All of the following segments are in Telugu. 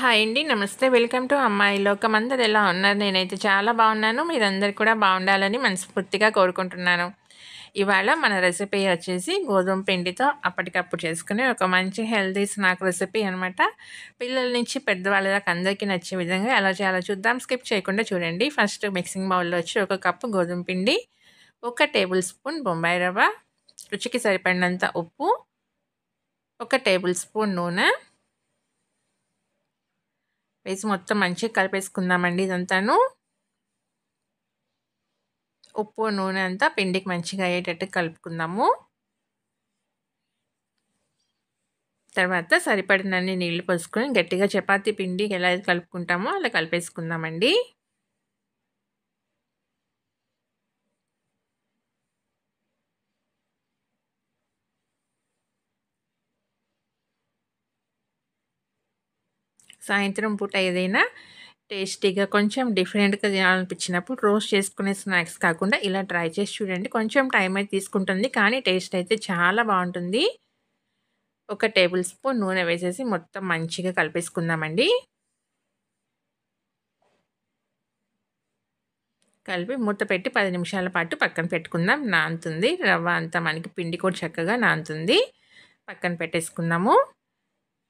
హాయ్ అండి. నమస్తే. వెల్కమ్ టు అమ్మాయి లోకం. అందరూ ఎలా ఉన్నారు? నేనైతే చాలా బాగున్నాను. మీరందరూ కూడా బాగుండాలని మనస్ఫూర్తిగా కోరుకుంటున్నాను. ఇవాళ మన రెసిపీ వచ్చేసి గోధుమ పిండితో అప్పటికప్పుడు చేసుకునే ఒక మంచి హెల్తీ స్నాక్ రెసిపీ అనమాట. పిల్లల నుంచి పెద్దవాళ్ళ దాకా అందరికీ నచ్చే విధంగా ఎలా చేయాలో చూద్దాం. స్కిప్ చేయకుండా చూడండి. ఫస్ట్ మిక్సింగ్ బౌల్‌లో వచ్చి ఒక కప్పు గోధుమ పిండి, ఒక టేబుల్ స్పూన్ బొంబాయి రవ్వ, రుచికి సరిపడినంత ఉప్పు, ఒక టేబుల్ స్పూన్ నూనె వేసి మొత్తం మంచిగా కలిపేసుకుందామండి ఇదంతాను. ఉప్పు, నూనె అంతా పిండికి మంచిగా అయ్యేటట్టు కలుపుకుందాము. తర్వాత సరిపడినన్ని నీళ్లు పోసుకొని గట్టిగా చపాతీ పిండి ఎలా అయితే కలుపుకుంటామో అలా కలిపేసుకుందామండి. సాయంత్రం పూట ఏదైనా టేస్టీగా కొంచెం డిఫరెంట్‌గా తినాలనిపించినప్పుడు రోస్ట్ చేసుకునే స్నాక్స్ కాకుండా ఇలా ట్రై చేసి చూడండి. కొంచెం టైం అయితే తీసుకుంటుంది. కానీ టేస్ట్ అయితే చాలా బావుంటుంది. ఒక టేబుల్ స్పూన్ నూనె వేసేసి మొత్తం మంచిగా కలిపేసుకుందామండి. కలిపి మూత పెట్టి 10 నిమిషాల పాటు పక్కన పెట్టుకుందాం. నానుతుంది. రవ్వ అంతా మనకి పిండి కూడా చక్కగా నానుతుంది. పక్కన పెట్టేసుకుందాము.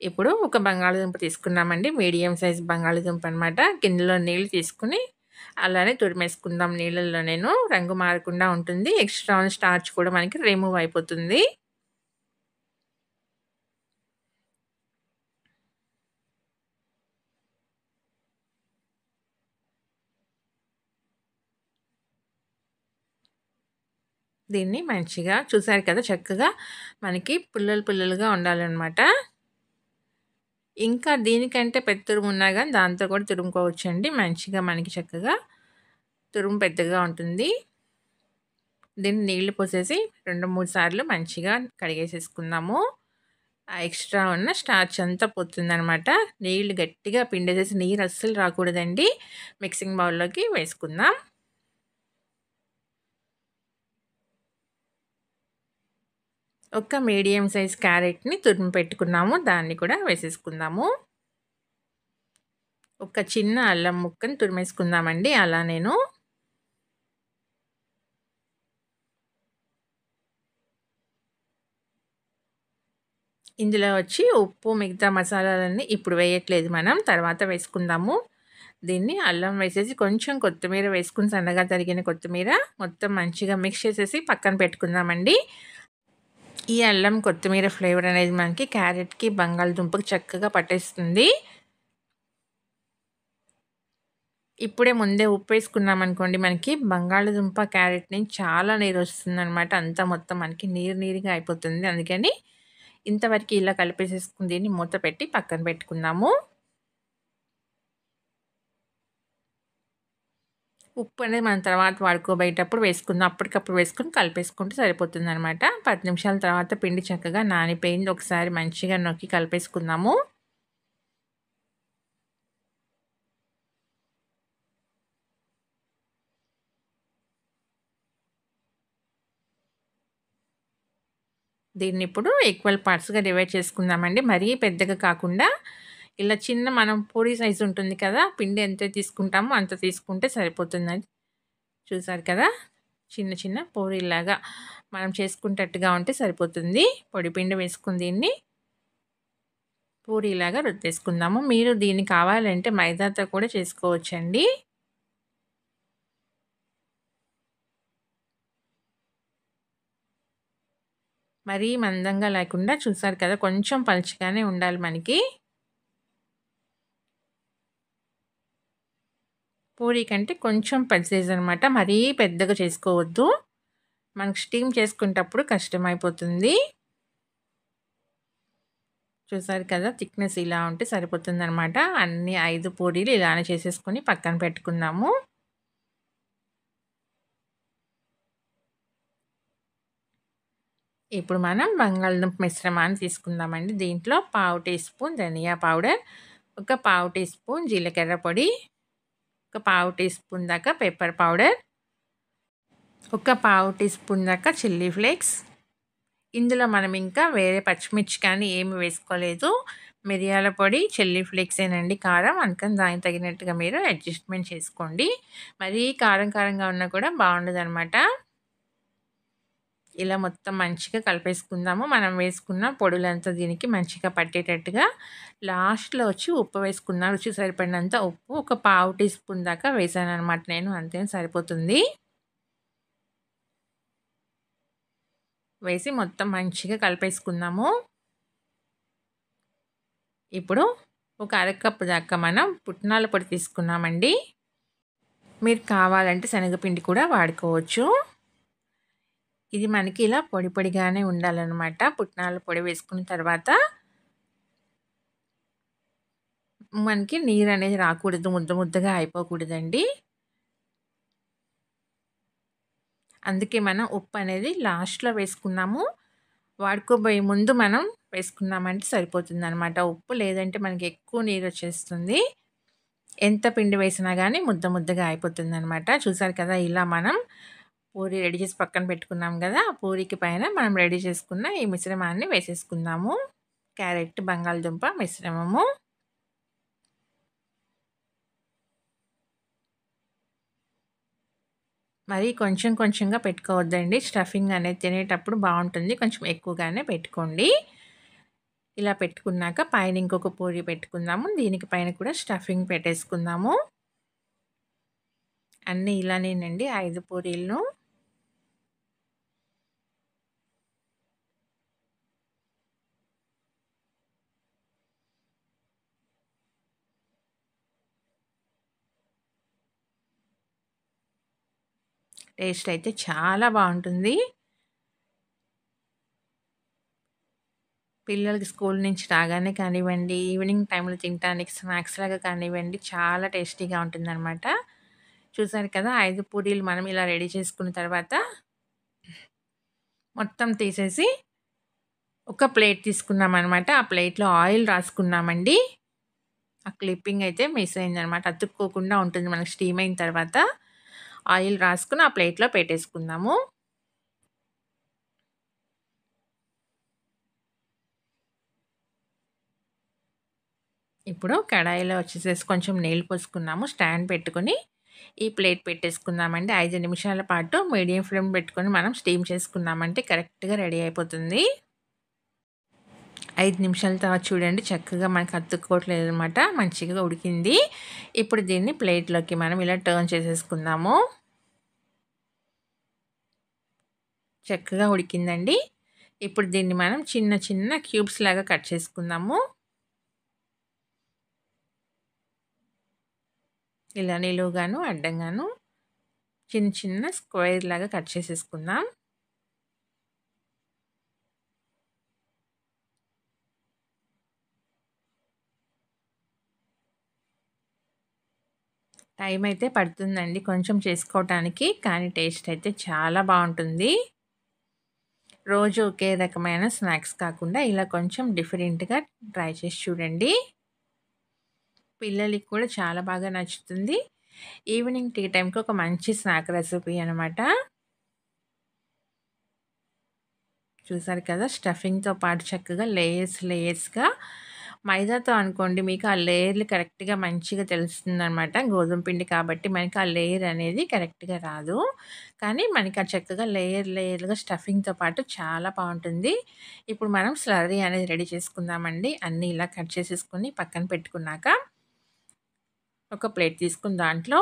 ఇప్పుడు ఒక బంగాళాదుంప తీసుకున్నామండి. మీడియం సైజ్ బంగాళాదుంప అనమాట. గిన్నెలో నీళ్ళు తీసుకొని అలానే తురిమేసుకుందాం నీళ్ళల్లో రంగు మారకుండా ఉంటుంది. ఎక్స్ట్రా ఉన్న స్టార్చ్ కూడా మనకి రిమూవ్ అయిపోతుంది. దీన్ని మంచిగా చూసారు కదా! చక్కగా మనకి పుల్లలు పుల్లలుగా ఉండాలనమాట. ఇంకా దీనికంటే పెద్ద తురుమున్నా గాని దాంతో కూడా తురుముకోవచ్చండి. మంచిగా మనకి చక్కగా తురుము పెద్దగా ఉంటుంది. దీన్ని నీళ్లు పోసేసి 2, 3 సార్లు మంచిగా కడిగేసేసుకుందాము. ఆ ఎక్స్ట్రా ఉన్న స్టార్చ్ అంతా పోతుందనమాట. నీళ్లు గట్టిగా పిండేసేసి నీరు అస్సలు రాకూడదండి. మిక్సింగ్ బౌల్‌లోకి వేసుకుందాం. ఒక మీడియం సైజ్ క్యారెట్‌ని తురిమి పెట్టుకున్నాము. దాన్ని కూడా వేసేసుకుందాము. ఒక చిన్న అల్లం ముక్కని తురిమేసుకుందామండి. ఇందులో వచ్చి ఉప్పు, మిగతా మసాలాలన్నీ ఇప్పుడు వేయట్లేదు మనం. తర్వాత వేసుకుందాము. దీన్ని అల్లం వేసేసి కొంచెం కొత్తిమీర వేసుకొని సన్నగా తరిగిన కొత్తిమీర మొత్తం మంచిగా మిక్స్ చేసేసి పక్కన పెట్టుకుందామండి. ఈ అల్లం, కొత్తిమీర ఫ్లేవర్ అనేది మనకి క్యారెట్‌కి, బంగాళదుంపకి చక్కగా పట్టేస్తుంది. ఇప్పుడే ముందే ఉప్పేసుకున్నామనుకోండి మనకి బంగాళదుంప, క్యారెట్ నుంచి చాలా నీరొస్తుందనమాట. అంతా మొత్తం మనకి నీరు నీరుగా అయిపోతుంది. అందుకని ఇంతవరకు ఇలా కలిపేసేసుకొని దీన్ని మూత పెట్టి పక్కన పెట్టుకుందాము. ఉప్పు అనేది మనం తర్వాత వాడుకోబోయేటప్పుడు వేసుకుందాం. అప్పటికప్పుడు వేసుకొని కలిపేసుకుంటే సరిపోతుందనమాట. 10 నిమిషాల తర్వాత పిండి చక్కగా నానిపోయింది. ఒకసారి మంచిగా నొక్కి కలిపేసుకుందాము. దీన్నిప్పుడు ఈక్వల్ పార్ట్స్‌గా డివైడ్ చేసుకుందామండి. మరీ పెద్దగా కాకుండా ఇలా చిన్న మనం పూరి సైజ్ ఉంటుంది కదా! పిండి ఎంత తీసుకుంటామో అంత తీసుకుంటే సరిపోతుందండి. చూసారు కదా! చిన్న చిన్న పూరీలాగా మనం చేసుకునేటట్టుగా ఉంటే సరిపోతుంది. పొడి పిండి వేసుకొని దీన్ని పూరీలాగా రుద్దేసుకుందాము. మీరు దీన్ని కావాలంటే మైదాతో కూడా చేసుకోవచ్చండి. మరీ మందంగా లేకుండా చూసారు కదా! కొంచెం పలుచగానే ఉండాలి మనకి. పూరీ కంటే కొంచెం పెద్ద సైజ్ అనమాట. మరీ పెద్దగా చేసుకోవద్దు. మనకు స్టీమ్ చేసుకునేటప్పుడు కష్టమైపోతుంది. చూసారు కదా! థిక్‌నెస్ ఇలా ఉంటే సరిపోతుందనమాట. అన్ని 5 పూరీలు ఇలానే చేసేసుకొని పక్కన పెట్టుకుందాము. ఇప్పుడు మనం బంగాళదుంప మిశ్రమాన్ని తీసుకుందామండి. దీంట్లో పావు టీ స్పూన్ ధనియా పౌడర్, ఒక పావు టీ స్పూన్ జీలకర్ర పొడి, ఒక పావు టీ స్పూన్ దాకా పెప్పర్ పౌడర్, ఒక పావు టీ స్పూన్ దాకా చిల్లీ ఫ్లేక్స్. ఇందులో మనం ఇంకా వేరే పచ్చిమిర్చి కానీ ఏమి వేసుకోలేదు. మిరియాల పొడి, చిల్లీ ఫ్లేక్సేనండి కారం. అందుకని దానికి తగినట్టుగా మీరు అడ్జస్ట్‌మెంట్ చేసుకోండి. మరీ కారం కారంగా ఉన్నా కూడా బావుండదనమాట. ఇలా మొత్తం మంచిగా కలిపేసుకుందాము. మనం వేసుకున్న పొడులంతా దీనికి మంచిగా పట్టేటట్టుగా లాస్ట్‌లో వచ్చి ఉప్పు వేసుకుందాం. రుచికి సరిపడినంత ఉప్పు ఒక పావు టీ స్పూన్ దాకా వేశాననమాట నేను. అంతే సరిపోతుంది. వేసి మొత్తం మంచిగా కలిపేసుకుందాము. ఇప్పుడు ఒక అరకప్పు దాకా మనం పుట్నాల పొడి తీసుకున్నామండి. మీరు కావాలంటే శనగపిండి కూడా వాడుకోవచ్చు. ఇది మనకి ఇలా పొడి పొడిగానే ఉండాలనమాట. పుట్నాల పొడి వేసుకున్న తర్వాత మనకి నీరనేది రాకూడదు. ముద్ద ముద్దగా అయిపోకూడదండి. అందుకే మనం ఉప్పనేది లాస్ట్‌లో వేసుకున్నాము. వాడుకోబోయే ముందు మనం వేసుకున్నామంటే సరిపోతుందనమాట ఉప్పు. లేదంటే మనకి ఎక్కువ నీరొచ్చేస్తుంది. ఎంత పిండి వేసినా గానీ ముద్ద ముద్దగా అయిపోతుందనమాట. చూసారు కదా! ఇలా మనం పూరి రెడీ చేసి పక్కన పెట్టుకున్నాం గదా! ఆ పూరికి పైన మనం రెడీ చేసుకున్న ఈ మిశ్రమాన్ని వేసేసుకుందాము. క్యారెట్, బంగాళదుంప మిశ్రమము. మరి కొంచెం కొంచెంగా పెట్టుకోవద్దండి. స్టఫింగ్ అనేది తినేటప్పుడు బావుంటుంది. కొంచెం ఎక్కువగానే పెట్టుకోండి. ఇలా పెట్టుకున్నాక పైన ఇంకొక పూరి పెట్టుకుందాము. దీనికి పైన కూడా స్టఫింగ్ పెట్టేసుకుందాము. అన్నీ ఇలానేనండి 5 పూరీలను. టేస్ట్ అయితే చాలా బావుంటుంది. పిల్లలకి స్కూల్ నుంచి రాగానే కానివ్వండి, ఈవినింగ్ టైంలో తినటానికి స్నాక్స్ లాగా కానివ్వండి, చాలా టేస్టీగా ఉంటుందనమాట. చూసారు కదా! 5 పూరీలు మనం ఇలా రెడీ చేసుకున్న తర్వాత మొత్తం తీసేసి ఒక ప్లేట్ తీసుకున్నామనమాట. ఆ ప్లేట్‌లో ఆయిల్ రాసుకున్నామండి. ఆ క్లిప్పింగ్ అయితే మిస్ అయిందనమాట. అతుక్కోకుండా ఉంటుంది మనకు స్టీమ్ అయిన తర్వాత. ఆయిల్ రాసుకొని ఆ ప్లేట్‌లో పెట్టేసుకుందాము. ఇప్పుడు కడాయిలో వచ్చేసేసి కొంచెం నీళ్ళు పోసుకున్నాము. స్టాండ్ పెట్టుకొని ఈ ప్లేట్ పెట్టేసుకుందామండి. 5 నిమిషాల పాటు మీడియం ఫ్లేమ్ పెట్టుకొని మనం స్టీమ్ చేసుకున్నామంటే కరెక్ట్‌గా రెడీ అయిపోతుంది. 5 నిమిషాల తర్వాత చూడండి చక్కగా మనకు అతుక్కోవట్లేదనమాట. మంచిగా ఉడికింది. ఇప్పుడు దీన్ని ప్లేట్‌లోకి మనం ఇలా టర్న్ చేసేసుకుందాము. చక్కగా ఉడికిందండి. ఇప్పుడు దీన్ని మనం చిన్న చిన్న క్యూబ్స్ లాగా కట్ చేసుకుందాము. ఇలా నిలువుగాను, అడ్డంగాను చిన్న చిన్న స్క్వేర్ లాగా కట్ చేసేసుకుందాం. టైం అయితే పడుతుందండి కొంచెం చేసుకోవటానికి. కానీ టేస్ట్ అయితే చాలా బావుంటుంది. రోజు ఒకే రకమైన స్నాక్స్ కాకుండా ఇలా కొంచెం డిఫరెంట్‌గా ట్రై చేసి చూడండి. పిల్లలకి కూడా చాలా బాగా నచ్చుతుంది. ఈవినింగ్ టీ టైమ్‌కి ఒక మంచి స్నాక్ రెసిపీ అనమాట. చూసారు కదా! స్టఫింగ్‌తో పాటు చక్కగా లేయర్స్‌గా మైదాతో అనుకోండి మీకు ఆ లేయర్‌లు కరెక్ట్‌గా మంచిగా తెలుస్తుందనమాట. గోధుమ పిండి కాబట్టి మనకి ఆ లేయర్ అనేది కరెక్ట్‌గా రాదు. కానీ మనకి ఆ చక్కగా లేయర్‌గా స్టఫింగ్‌తో పాటు చాలా బావుంటుంది. ఇప్పుడు మనం స్లర్రీ అనేది రెడీ చేసుకుందామండి. అన్నీ ఇలా కట్ చేసేసుకొని పక్కన పెట్టుకున్నాక ఒక ప్లేట్ తీసుకొని దాంట్లో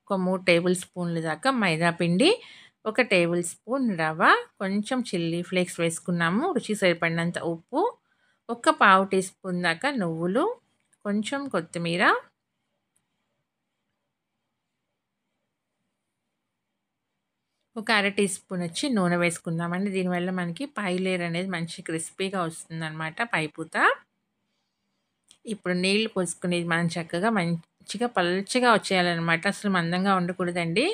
ఒక 3 టేబుల్ స్పూన్‌ల దాకా మైదా పిండి, ఒక టేబుల్ స్పూన్ రవ, కొంచెం చిల్లీ ఫ్లేక్స్ వేసుకున్నాము. రుచికి సరిపడినంత ఉప్పు, ఒక పావు టీ స్పూన్ దాకా నువ్వులు, కొంచెం కొత్తిమీర, ఒక అర టీ స్పూన్ వచ్చి నూనె వేసుకుందామండి. దీనివల్ల మనకి పై లేయర్ అనేది మంచి క్రిస్పీగా వస్తుందనమాట పైపూత. ఇప్పుడు నీళ్లు పోసుకొని మనం చక్కగా మంచిగా పల్చగా వచ్చేయాలనమాట. అసలు మందంగా ఉండకూడదండి.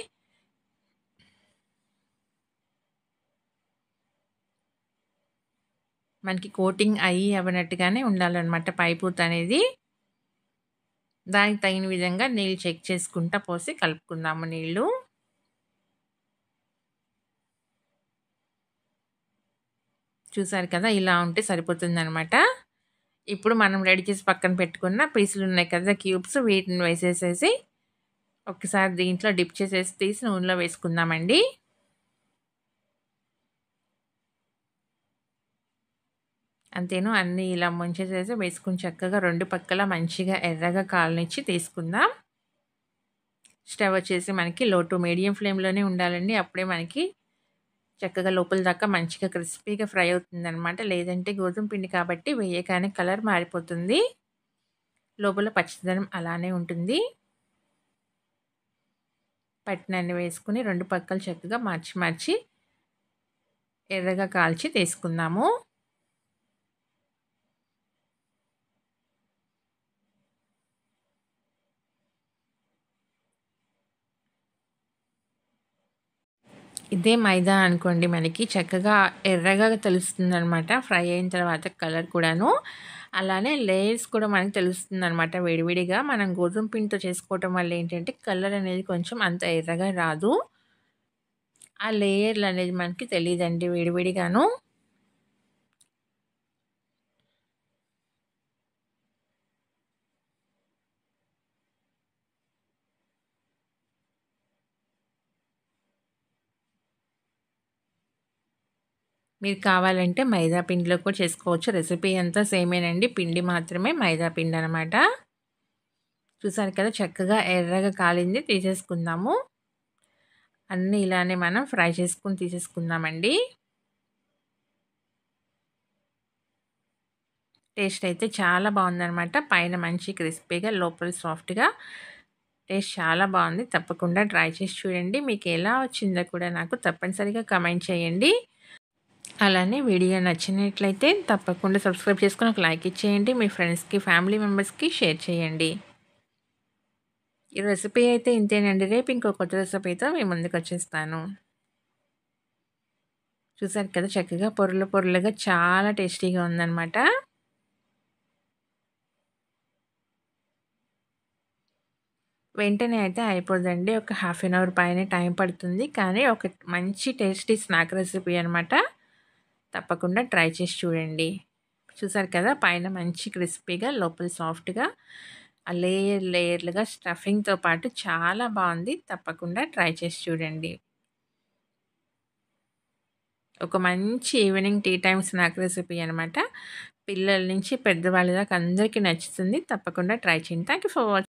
మనకి కోటింగ్ అవ్వనట్టుగానే ఉండాలనమాట పైపూత అనేది. దానికి తగిన విధంగా నీళ్ళు చెక్ చేసుకుంటా పోసి కలుపుకుందాము నీళ్ళు. చూసారు కదా! ఇలా ఉంటే సరిపోతుందనమాట. ఇప్పుడు మనం రెడీ చేసి పక్కన పెట్టుకున్న పీసులు ఉన్నాయి కదా క్యూబ్స్, వీటిని వేసేసేసి ఒకసారి దీంట్లో డిప్ చేసేసి తీసి నూనెలో వేసుకుందామండి. అంతేను అన్నీ ఇలా ముంచేసేసి వేసుకుని చక్కగా 2 పక్కల మంచిగా ఎర్రగా కాలనిచ్చి తీసుకుందాం. స్టవ్ వచ్చేసి మనకి లో టు మీడియం ఫ్లేమ్‌లోనే ఉండాలండి. అప్పుడే మనకి చక్కగా లోపల దాకా మంచిగా క్రిస్పీగా ఫ్రై అవుతుందనమాట. లేదంటే గోధుమ పిండి కాబట్టి వేయగానే కలర్ మారిపోతుంది. లోపల పచ్చిదనం అలానే ఉంటుంది. పట్టినన్ని వేసుకొని 2 పక్కలు చక్కగా మార్చి మార్చి ఎర్రగా కాల్చి తీసుకుందాము. ఇదే మైదా అనుకోండి మనకి చక్కగా ఎర్రగా తెలుస్తుందనమాట. ఫ్రై అయిన తర్వాత కలర్ కూడాను. అలానే లేయర్స్ కూడా మనకు తెలుస్తుందనమాట విడివిడిగా. మనం గోధుమ పిండితో చేసుకోవటం వల్ల ఏంటంటే కలర్ అనేది కొంచెం అంత ఎర్రగా రాదు. ఆ లేయర్‌లనేది మనకి తెలీదండి విడివిడిగాను. మీరు కావాలంటే మైదా పిండిలో కూడా చేసుకోవచ్చు. రెసిపీ అంతా సేమేనండి. పిండి మాత్రమే మైదా పిండనమాట. చూసారు కదా చక్కగా ఎర్రగా కాలింది తీసేసుకుందాము. అన్నీ ఇలానే మనం ఫ్రై చేసుకొని తీసేసుకుందామండి. టేస్ట్ అయితే చాలా బావుందనమాట. పైన మంచి క్రిస్పీగా, లోపల సాఫ్ట్‌గా టేస్ట్ చాలా బావుంది. తప్పకుండా ట్రై చేసి చూడండి. మీకెలా వచ్చిందో కూడా నాకు తప్పనిసరిగా కామెంట్ చేయండి. అలానే వీడియో నచ్చినట్లయితే తప్పకుండా సబ్స్క్రైబ్ చేసుకొని ఒక లైక్ ఇచ్చేయండి. మీ ఫ్రెండ్స్‌కి, ఫ్యామిలీ మెంబర్స్‌కి షేర్ చేయండి. ఈ రెసిపీ అయితే ఇంతేనండి. రేపు ఇంకో కొత్త రెసిపీతో మీ ముందుకొచ్చేస్తాను. చూసారు కదా చక్కగా పొరలు పొరలుగా చాలా టేస్టీగా ఉందనమాట. వెంటనే అయితే అయిపోదండి. ఒక హాఫ్ అన్ అవర్ పైనే టైం పడుతుంది. కానీ ఒక మంచి టేస్టీ స్నాక్ రెసిపీ అనమాట. తప్పకుండా ట్రై చేసి చూడండి. చూసారు కదా పైన మంచి క్రిస్పీగా, లోపల సాఫ్ట్‌గా లేయర్లుగా స్టఫింగ్‌తో పాటు చాలా బావుంది. తప్పకుండా ట్రై చేసి చూడండి. ఒక మంచి evening tea time snack recipe అనమాట. పిల్లల నుంచి పెద్దవాళ్ళ దాకా అందరికీ నచ్చుతుంది. తప్పకుండా ట్రై చేయండి. Thank you for watching.